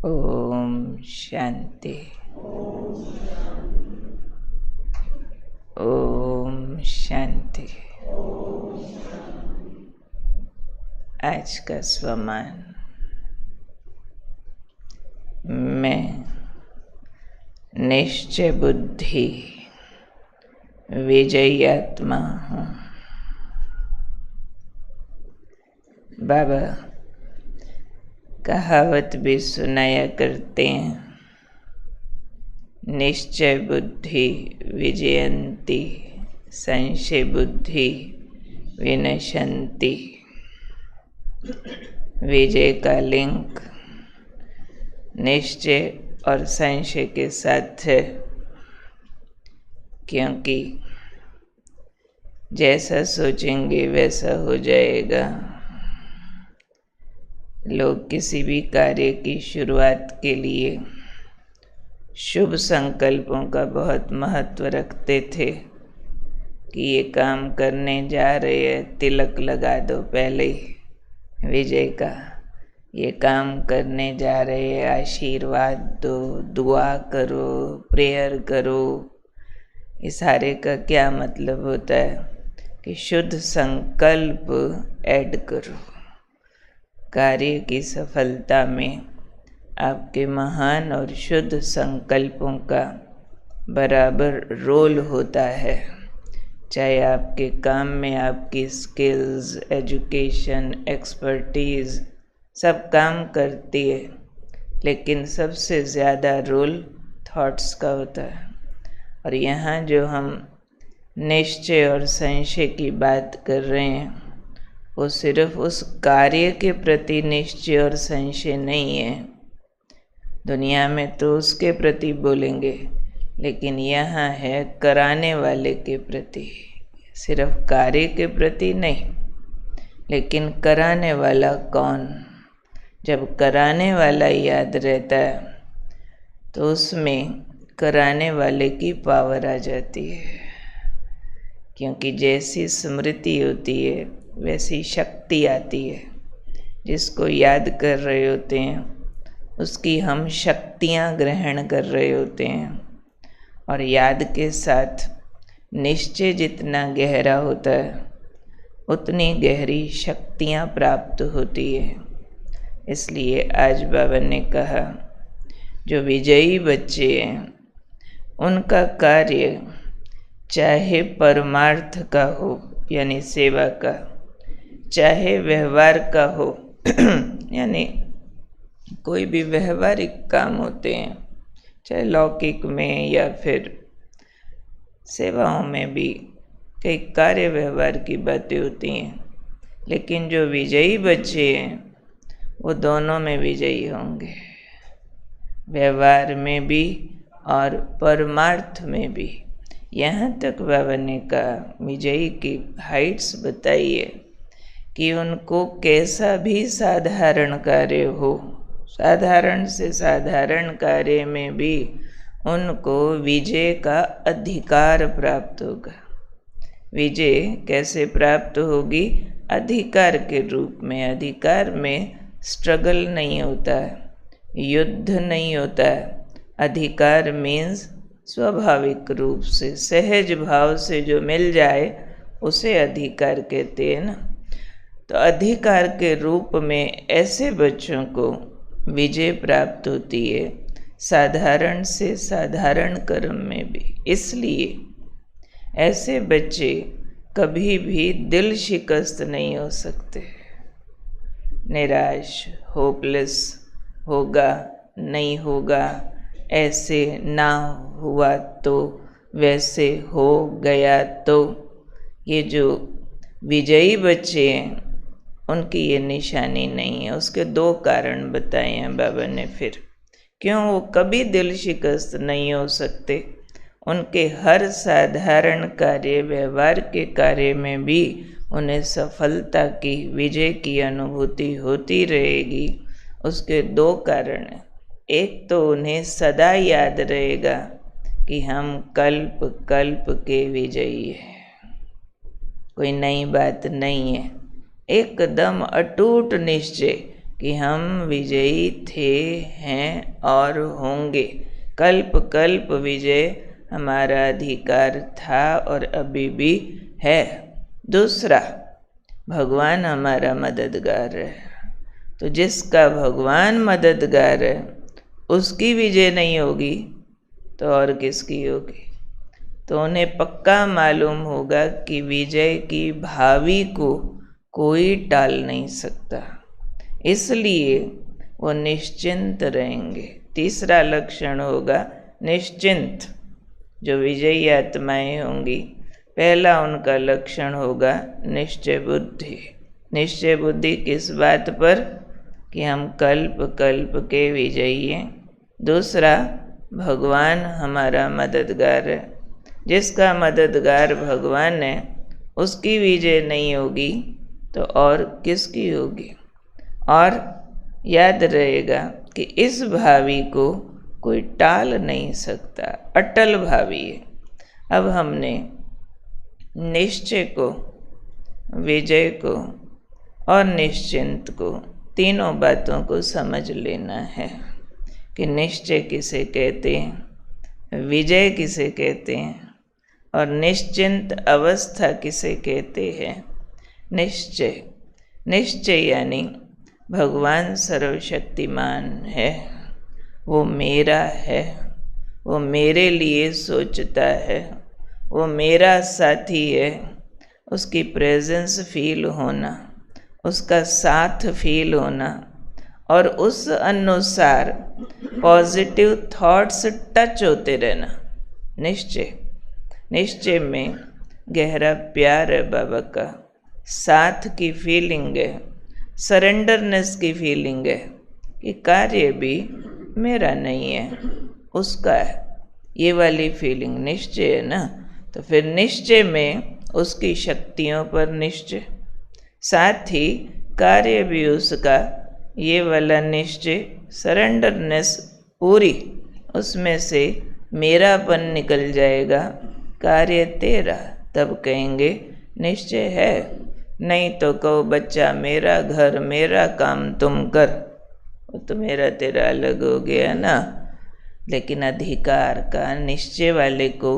ओम शांति। ओम शांति। आज का स्वमान। मैं निश्चय बुद्धि विजयी आत्मा हूँ। बाबा कहावत भी सुनाया करते हैं, निश्चय बुद्धि विजयंती संशय बुद्धि विनशंति। विजय का लिंक निश्चय और संशय के साथ है, क्योंकि जैसा सोचेंगे वैसा हो जाएगा। लोग किसी भी कार्य की शुरुआत के लिए शुभ संकल्पों का बहुत महत्व रखते थे कि ये काम करने जा रहे हैं, तिलक लगा दो पहले ही विजय का। ये काम करने जा रहे हैं, आशीर्वाद दो, दुआ करो, प्रेयर करो। इस सारे का क्या मतलब होता है कि शुद्ध संकल्प ऐड करो। कार्य की सफलता में आपके महान और शुद्ध संकल्पों का बराबर रोल होता है। चाहे आपके काम में आपकी स्किल्स, एजुकेशन, एक्सपर्टीज़ सब काम करती है, लेकिन सबसे ज़्यादा रोल थॉट्स का होता है। और यहाँ जो हम निश्चय और संशय की बात कर रहे हैं, वो सिर्फ उस कार्य के प्रति निश्चय और संशय नहीं है। दुनिया में तो उसके प्रति बोलेंगे, लेकिन यहाँ है कराने वाले के प्रति। सिर्फ कार्य के प्रति नहीं, लेकिन कराने वाला कौन। जब कराने वाला याद रहता है तो उसमें कराने वाले की पावर आ जाती है, क्योंकि जैसी स्मृति होती है वैसी शक्ति आती है। जिसको याद कर रहे होते हैं उसकी हम शक्तियाँ ग्रहण कर रहे होते हैं। और याद के साथ निश्चय जितना गहरा होता है उतनी गहरी शक्तियाँ प्राप्त होती है। इसलिए आज बाबा ने कहा, जो विजयी बच्चे हैं उनका कार्य चाहे परमार्थ का हो यानी सेवा का, चाहे व्यवहार का हो यानी कोई भी व्यवहारिक काम होते हैं, चाहे लौकिक में या फिर सेवाओं में भी कई कार्य व्यवहार की बातें होती हैं। लेकिन जो विजयी बच्चे हैं वो दोनों में विजयी होंगे, व्यवहार में भी और परमार्थ में भी। यहाँ तक बाबा ने कहा, विजयी की हाइट्स बताई है कि उनको कैसा भी साधारण कार्य हो, साधारण से साधारण कार्य में भी उनको विजय का अधिकार प्राप्त होगा। विजय कैसे प्राप्त होगी? अधिकार के रूप में। अधिकार में स्ट्रगल नहीं होता है, युद्ध नहीं होता है। अधिकार मीन्स स्वाभाविक रूप से, सहज भाव से जो मिल जाए उसे अधिकार कहते हैं ना। तो अधिकार के रूप में ऐसे बच्चों को विजय प्राप्त होती है, साधारण से साधारण कर्म में भी। इसलिए ऐसे बच्चे कभी भी दिल शिकस्त नहीं हो सकते। निराश, होपलेस, होगा नहीं होगा, ऐसे ना हुआ तो, वैसे हो गया तो। ये जो विजयी बच्चे हैं उनकी ये निशानी नहीं है। उसके दो कारण बताए हैं बाबा ने। फिर क्यों वो कभी दिल शिकस्त नहीं हो सकते? उनके हर साधारण कार्य, व्यवहार के कार्य में भी उन्हें सफलता की, विजय की अनुभूति होती रहेगी। उसके दो कारण हैं। एक तो उन्हें सदा याद रहेगा कि हम कल्प कल्प के विजयी हैं, कोई नई बात नहीं है। एकदम अटूट निश्चय कि हम विजयी थे, हैं और होंगे। कल्प कल्प विजय हमारा अधिकार था और अभी भी है। दूसरा, भगवान हमारा मददगार है। तो जिसका भगवान मददगार है उसकी विजय नहीं होगी तो और किसकी होगी? तो उन्हें पक्का मालूम होगा कि विजय की भावी को कोई टाल नहीं सकता, इसलिए वो निश्चिंत रहेंगे। तीसरा लक्षण होगा निश्चिंत। जो विजयी आत्माएं होंगी, पहला उनका लक्षण होगा निश्चय बुद्धि। निश्चय बुद्धि किस बात पर? कि हम कल्प कल्प के विजयी हैं। दूसरा, भगवान हमारा मददगार है। जिसका मददगार भगवान है उसकी विजय नहीं होगी तो और किसकी होगी? और याद रहेगा कि इस भावी को कोई टाल नहीं सकता, अटल भावी है। अब हमने निश्चय को, विजय को और निश्चिंत को, तीनों बातों को समझ लेना है कि निश्चय किसे कहते हैं, विजय किसे कहते हैं और निश्चिंत अवस्था किसे कहते हैं। निश्चय, निश्चय यानी भगवान सर्वशक्तिमान है, वो मेरा है, वो मेरे लिए सोचता है, वो मेरा साथी है। उसकी प्रेजेंस फील होना, उसका साथ फील होना और उस अनुसार पॉजिटिव थॉट्स टच होते रहना। निश्चय, निश्चय में गहरा प्यार है बाबा का, साथ की फीलिंग है, सरेंडरनेस की फीलिंग है कि कार्य भी मेरा नहीं है, उसका है। ये वाली फीलिंग निश्चय है ना। तो फिर निश्चय में उसकी शक्तियों पर निश्चय, साथ ही कार्य भी उसका, ये वाला निश्चय, सरेंडरनेस पूरी, उसमें से मेरापन निकल जाएगा, कार्य तेरा, तब कहेंगे निश्चय है। नहीं तो कहो बच्चा मेरा घर मेरा काम तुम कर, वो तो मेरा तेरा अलग हो गया ना। लेकिन अधिकार का, निश्चय वाले को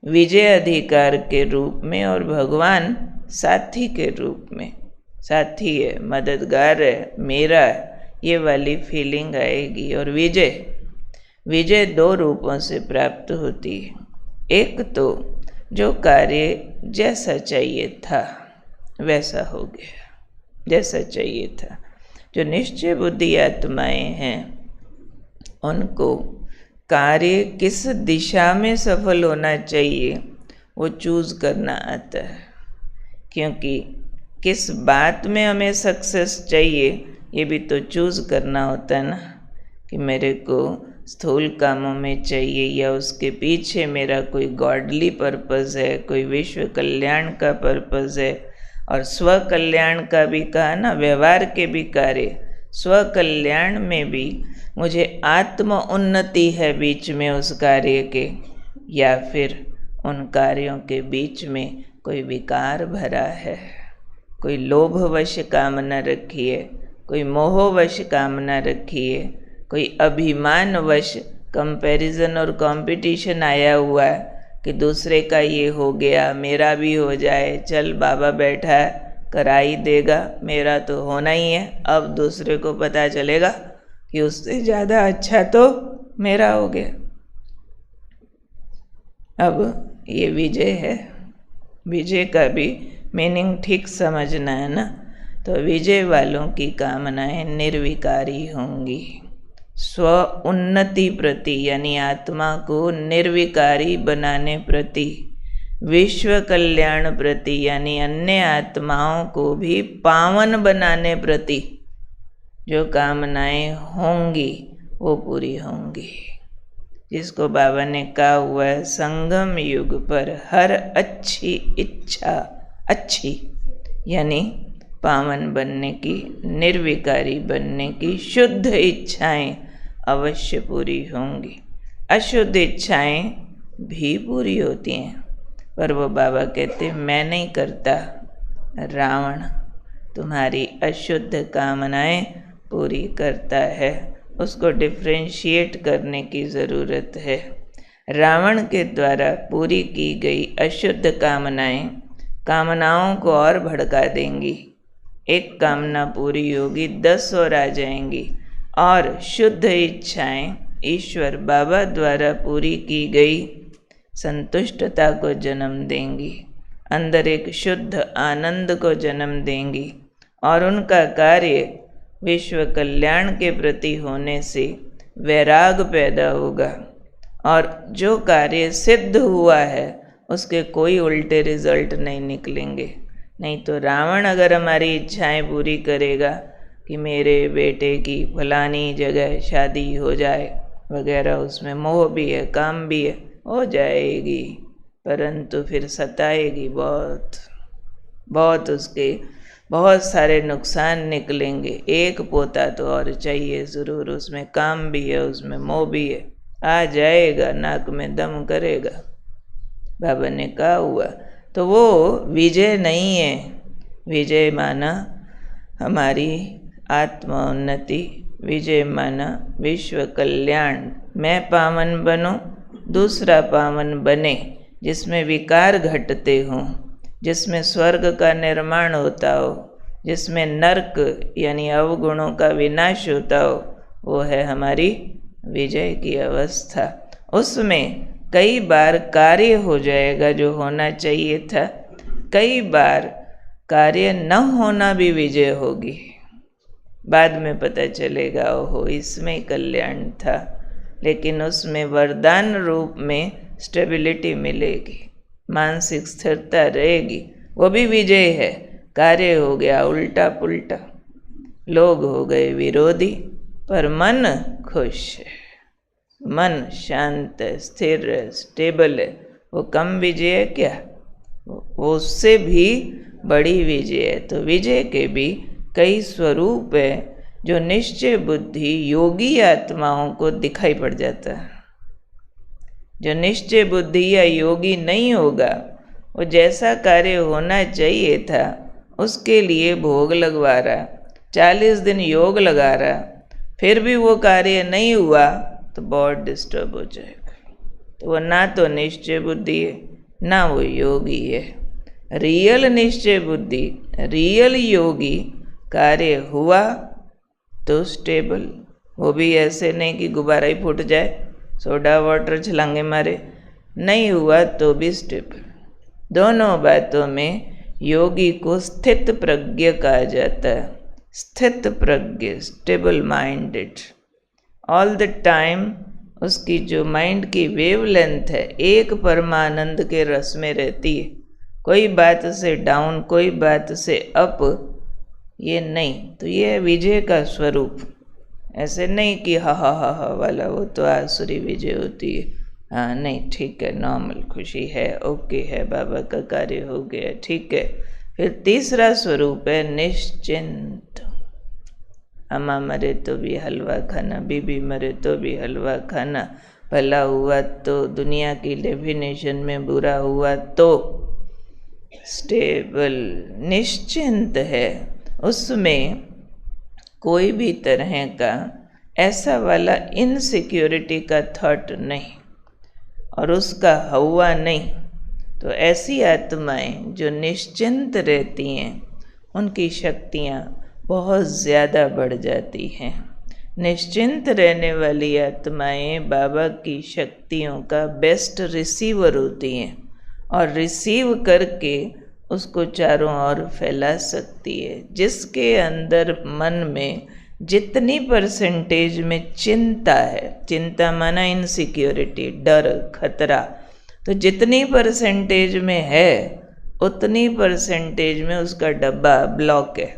विजय अधिकार के रूप में और भगवान साथी के रूप में, साथी है, मददगार है, मेरा है, ये वाली फीलिंग आएगी। और विजय, विजय दो रूपों से प्राप्त होती है। एक तो जो कार्य जैसा चाहिए था वैसा हो गया, जैसा चाहिए था। जो निश्चय बुद्धि आत्माएं हैं उनको कार्य किस दिशा में सफल होना चाहिए वो चूज़ करना आता है, क्योंकि किस बात में हमें सक्सेस चाहिए ये भी तो चूज़ करना होता है ना, कि मेरे को स्थूल कामों में चाहिए या उसके पीछे मेरा कोई गॉडली पर्पज़ है, कोई विश्व कल्याण का पर्पज़ है। और स्व कल्याण का भी कहा ना, व्यवहार के भी कार्य, स्व कल्याण में भी मुझे आत्म उन्नति है बीच में उस कार्य के, या फिर उन कार्यों के बीच में कोई विकार भरा है, कोई लोभवश कामना रखी है, कोई मोहवश कामना रखी है, कोई अभिमानवश कंपैरिजन और कंपटीशन आया हुआ है कि दूसरे का ये हो गया मेरा भी हो जाए, चल बाबा बैठा है करा ही देगा, मेरा तो होना ही है। अब दूसरे को पता चलेगा कि उससे ज़्यादा अच्छा तो मेरा हो गया। अब ये विजय है, विजय का भी मीनिंग ठीक समझना है ना। तो विजय वालों की कामनाएं निर्विकारी होंगी, स्व उन्नति प्रति यानी आत्मा को निर्विकारी बनाने प्रति, विश्व कल्याण प्रति यानी अन्य आत्माओं को भी पावन बनाने प्रति जो कामनाएं होंगी वो पूरी होंगी। जिसको बाबा ने कहा हुआ है, संगम युग पर हर अच्छी इच्छा, अच्छी यानी पावन बनने की, निर्विकारी बनने की शुद्ध इच्छाएं अवश्य पूरी होंगी। अशुद्ध इच्छाएं भी पूरी होती हैं, पर वो बाबा कहते मैं नहीं करता, रावण तुम्हारी अशुद्ध कामनाएं पूरी करता है, उसको डिफ्रेंशिएट करने की ज़रूरत है। रावण के द्वारा पूरी की गई अशुद्ध कामनाओं को और भड़का देंगी। एक कामना पूरी होगी, 10 और आ जाएंगी, और शुद्ध इच्छाएं ईश्वर बाबा द्वारा पूरी की गई संतुष्टता को जन्म देंगी, अंदर एक शुद्ध आनंद को जन्म देंगी, और उनका कार्य विश्व कल्याण के प्रति होने से वैराग पैदा होगा, और जो कार्य सिद्ध हुआ है उसके कोई उल्टे रिजल्ट नहीं निकलेंगे। नहीं तो रावण अगर हमारी इच्छाएं पूरी करेगा कि मेरे बेटे की फलानी जगह शादी हो जाए वगैरह, उसमें मोह भी है, काम भी है, हो जाएगी, परंतु फिर सताएगी बहुत बहुत, उसके बहुत सारे नुकसान निकलेंगे। एक पोता तो और चाहिए ज़रूर, उसमें काम भी है, उसमें मोह भी है, आ जाएगा, नाक में दम करेगा। बाबा ने कहा हुआ, तो वो विजय नहीं है। विजय माना हमारी आत्मोन्नति, विजय माना विश्व कल्याण। मैं पावन बनूं, दूसरा पावन बने, जिसमें विकार घटते हों, जिसमें स्वर्ग का निर्माण होता हो, जिसमें नरक यानी अवगुणों का विनाश होता हो, वो है हमारी विजय की अवस्था। उसमें कई बार कार्य हो जाएगा जो होना चाहिए था, कई बार कार्य न होना भी विजय होगी। बाद में पता चलेगा ओहो इसमें कल्याण था, लेकिन उसमें वरदान रूप में स्टेबिलिटी मिलेगी, मानसिक स्थिरता रहेगी, वो भी विजय है। कार्य हो गया उल्टा पुल्टा, लोग हो गए विरोधी, पर मन खुश है, मन शांत है, स्थिर है, स्टेबल है, वो कम विजय है क्या? वो उससे भी बड़ी विजय है। तो विजय के भी कई स्वरूप है जो निश्चय बुद्धि योगी आत्माओं को दिखाई पड़ जाता है। जो निश्चय बुद्धि या योगी नहीं होगा, वो जैसा कार्य होना चाहिए था उसके लिए भोग लगवा रहा, 40 दिन योग लगा रहा, फिर भी वो कार्य नहीं हुआ तो बहुत डिस्टर्ब हो जाएगा। तो वो ना तो निश्चय बुद्धि है, ना वो योगी है। रियल निश्चय बुद्धि, रियल योगी, कार्य हुआ तो स्टेबल, वो भी ऐसे नहीं कि गुब्बारा ही फूट जाए, सोडा वाटर छलांगे मारे, नहीं हुआ तो भी स्टेबल। दोनों बातों में योगी को स्थित प्रज्ञ कहा जाता है। स्थित प्रज्ञ, stable minded, all the time उसकी जो माइंड की वेवलेंथ है एक परमानंद के रस में रहती है, कोई बात से डाउन, कोई बात से अप, ये नहीं। तो ये है विजय का स्वरूप। ऐसे नहीं कि हा हा हा हा वाला, वो तो आसुरी विजय होती है। हाँ नहीं, ठीक है, नॉर्मल खुशी है, ओके है, बाबा का कार्य हो गया, ठीक है। फिर तीसरा स्वरूप है निश्चिंत। अम्मा मरे तो भी हलवा खाना, बीबी मरे तो भी हलवा खाना, भला हुआ तो दुनिया की डेफिनेशन में बुरा हुआ तो, स्टेबल, निश्चिंत है। उसमें कोई भी तरह का ऐसा वाला इनसिक्योरिटी का थॉट नहीं, और उसका हवा नहीं। तो ऐसी आत्माएं जो निश्चिंत रहती हैं, उनकी शक्तियाँ बहुत ज़्यादा बढ़ जाती हैं। निश्चिंत रहने वाली आत्माएं बाबा की शक्तियों का बेस्ट रिसीवर होती हैं, और रिसीव करके उसको चारों ओर फैला सकती है। जिसके अंदर मन में जितनी परसेंटेज में चिंता है, चिंता माना इनसिक्योरिटी, डर, खतरा, तो जितनी परसेंटेज में है उतनी परसेंटेज में उसका डब्बा ब्लॉक है,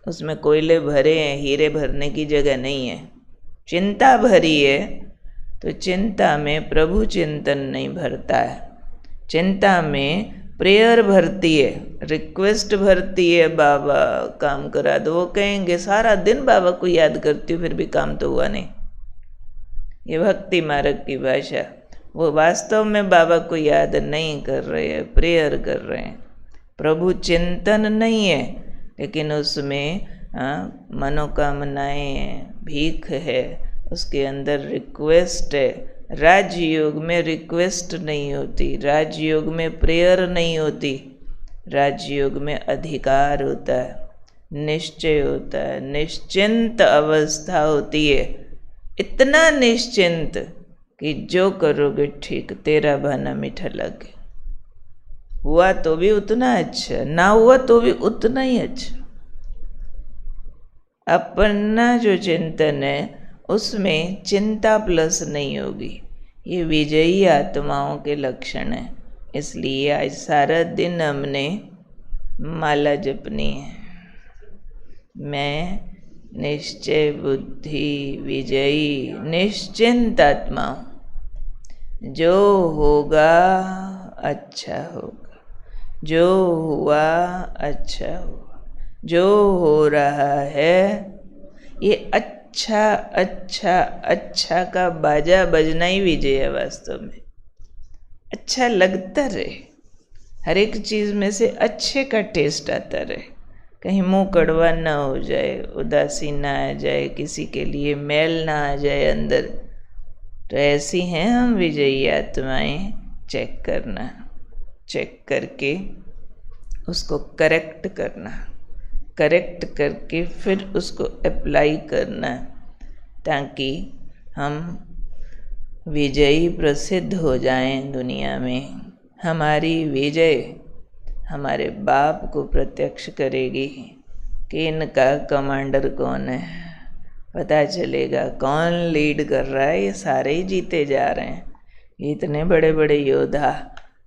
उसमें कोयले भरे हैं, हीरे भरने की जगह नहीं है। चिंता भरी है तो चिंता में प्रभु चिंतन नहीं भरता है, चिंता में प्रेयर भरती है, रिक्वेस्ट भरती है, बाबा काम करा दो। वो कहेंगे सारा दिन बाबा को याद करती हूँ फिर भी काम तो हुआ नहीं। ये भक्ति मार्ग की भाषा। वो वास्तव में बाबा को याद नहीं कर रहे हैं, प्रेयर कर रहे हैं। प्रभु चिंतन नहीं है, लेकिन उसमें हाँ, मनोकामनाएं हैं, भीख है, उसके अंदर रिक्वेस्ट है। राजयोग में रिक्वेस्ट नहीं होती, राजयोग में प्रेयर नहीं होती, राजयोग में अधिकार होता है, निश्चय होता है, निश्चिंत अवस्था होती है। इतना निश्चिंत कि जो करोगे ठीक, तेरा भाना मीठा लगे। हुआ तो भी उतना अच्छा, ना हुआ तो भी उतना ही अच्छा। अपना जो चिंतन है उसमें चिंता प्लस नहीं होगी। ये विजयी आत्माओं के लक्षण हैं। इसलिए आज सारा दिन हमने माला जपनी है। मैं निश्चय बुद्धि विजयी निश्चिंत आत्मा हूँ। जो होगा अच्छा होगा, जो हुआ अच्छा हुआ, जो हो रहा है ये अच्छा अच्छा अच्छा का बाजा बजना ही विजय है वास्तव में। अच्छा लगता रहे, हर एक चीज़ में से अच्छे का टेस्ट आता रहे, कहीं मुंह कड़वा ना हो जाए, उदासी ना आ जाए, किसी के लिए मैल ना आ जाए अंदर। तो ऐसी हैं हम विजयी आत्माएं। चेक करना, चेक करके उसको करेक्ट करना, करेक्ट करके फिर उसको अप्लाई करना, ताकि हम विजयी प्रसिद्ध हो जाएं दुनिया में। हमारी विजय हमारे बाप को प्रत्यक्ष करेगी कि इनका कमांडर कौन है। पता चलेगा कौन लीड कर रहा है। ये सारे ही जीते जा रहे हैं, ये इतने बड़े बड़े योद्धा,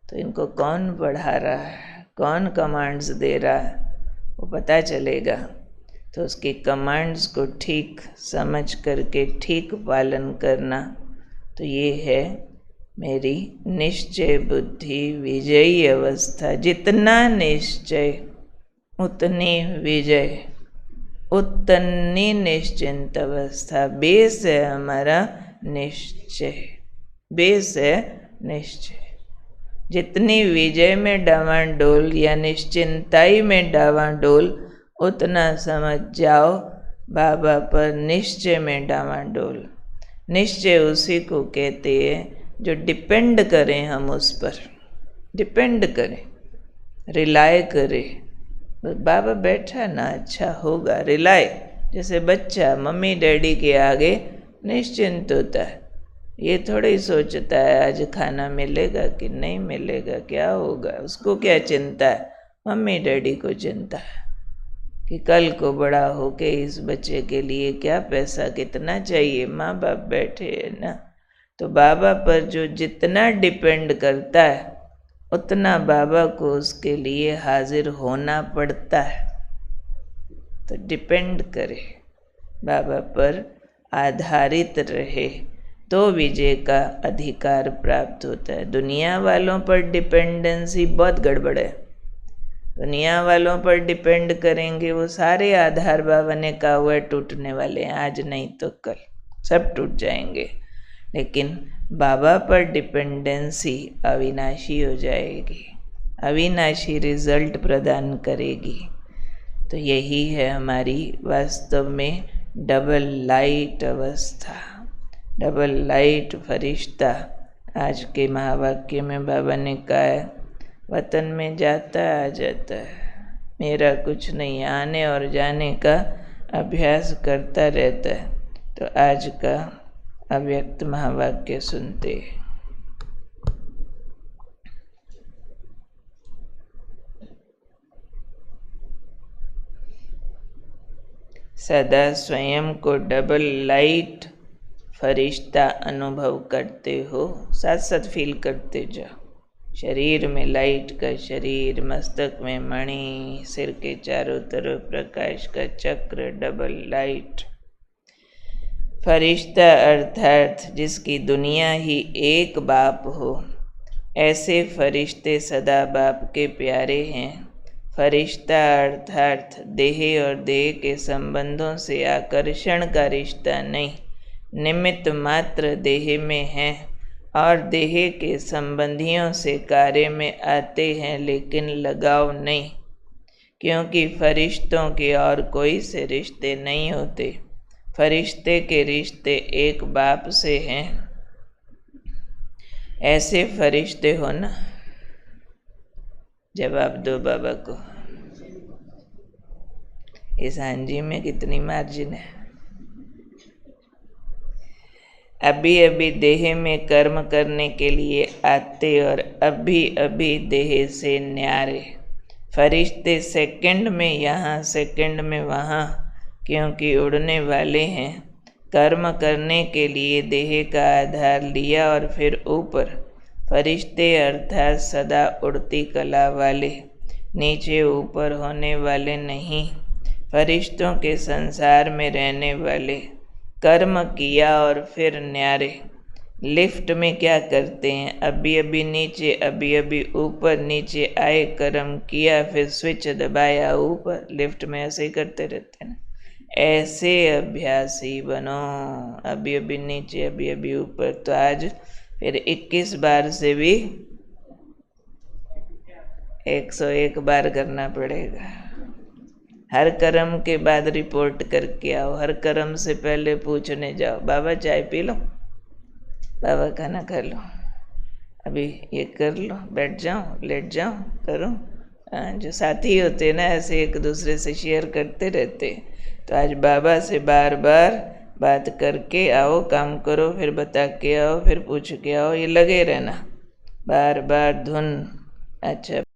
तो इनको कौन पढ़ा रहा है, कौन कमांड्स दे रहा है, वो पता चलेगा। तो उसके कमांड्स को ठीक समझ करके ठीक पालन करना, तो ये है मेरी निश्चय बुद्धि विजयी अवस्था। जितना निश्चय उतनी विजय, उतनी निश्चिंत अवस्था। बेस है हमारा निश्चय, बेस है निश्चय। जितनी विजय में डावाडोल या निश्चिंताई में डावाडोल, उतना समझ जाओ बाबा पर निश्चय में डावाडोल। निश्चय उसी को कहते हैं जो डिपेंड करें, हम उस पर डिपेंड करें, रिलाय करें। बाबा बैठा ना अच्छा होगा, रिलाय। जैसे बच्चा मम्मी डैडी के आगे निश्चिंत होता है, ये थोड़ी सोचता है आज खाना मिलेगा कि नहीं मिलेगा, क्या होगा। उसको क्या चिंता है, मम्मी डैडी को चिंता है कि कल को बड़ा होके इस बच्चे के लिए क्या पैसा कितना चाहिए। माँ बाप बैठे है ना। तो बाबा पर जो जितना डिपेंड करता है, उतना बाबा को उसके लिए हाजिर होना पड़ता है। तो डिपेंड करे, बाबा पर आधारित रहे, तो विजय का अधिकार प्राप्त होता है। दुनिया वालों पर डिपेंडेंसी बहुत गड़बड़ है। दुनिया वालों पर डिपेंड करेंगे, वो सारे आधार बाबा ने कहा हुआ है टूटने वाले हैं, आज नहीं तो कल सब टूट जाएंगे। लेकिन बाबा पर डिपेंडेंसी अविनाशी हो जाएगी, अविनाशी रिजल्ट प्रदान करेगी। तो यही है हमारी वास्तव में डबल लाइट अवस्था, डबल लाइट फरिश्ता। आज के महावाक्य में बाबा ने कहा है, वतन में जाता आ जाता है, मेरा कुछ नहीं, आने और जाने का अभ्यास करता रहता है। तो आज का अव्यक्त महावाक्य सुनते हैं। सदा स्वयं को डबल लाइट फरिश्ता अनुभव करते हो, साथ साथ फील करते जाओ। शरीर में लाइट का शरीर, मस्तक में मणि, सिर के चारों तरफ प्रकाश का चक्र, डबल लाइट फरिश्ता अर्थात जिसकी दुनिया ही एक बाप हो। ऐसे फरिश्ते सदा बाप के प्यारे हैं। फरिश्ता अर्थात देह और देह के संबंधों से आकर्षण का रिश्ता नहीं, निमित्त मात्र देह में है और देह के संबंधियों से कार्य में आते हैं, लेकिन लगाव नहीं। क्योंकि फरिश्तों के और कोई से रिश्ते नहीं होते। फरिश्ते के रिश्ते एक बाप से हैं। ऐसे फरिश्ते हो ना। जवाब दो बाबा को। इस हांजी में कितनी मार्जिन है। अभी अभी देह में कर्म करने के लिए आते और अभी अभी देह से न्यारे। फरिश्ते सेकंड में यहाँ सेकंड में वहाँ, क्योंकि उड़ने वाले हैं। कर्म करने के लिए देह का आधार लिया और फिर ऊपर। फरिश्ते अर्थात सदा उड़ती कला वाले, नीचे ऊपर होने वाले नहीं। फरिश्तों के संसार में रहने वाले, कर्म किया और फिर न्यारे। लिफ्ट में क्या करते हैं, अभी अभी नीचे अभी अभी ऊपर, नीचे आए कर्म किया फिर स्विच दबाया ऊपर। लिफ्ट में ऐसे ही करते रहते हैं ना। ऐसे अभ्यासी बनो, अभी अभी नीचे अभी अभी ऊपर। तो आज फिर 21 बार से भी 101 बार करना पड़ेगा। हर कर्म के बाद रिपोर्ट करके आओ। हर कर्म से पहले पूछने जाओ, बाबा चाय पी लो, बाबा खाना खा लो, अभी ये कर लो, बैठ जाओ, लेट जाओ, करो। जो साथी होते ना ऐसे एक दूसरे से शेयर करते रहते। तो आज बाबा से बार बार बात करके आओ, काम करो, फिर बता के आओ, फिर पूछ के आओ। ये लगे रहना बार बार धुन। अच्छा।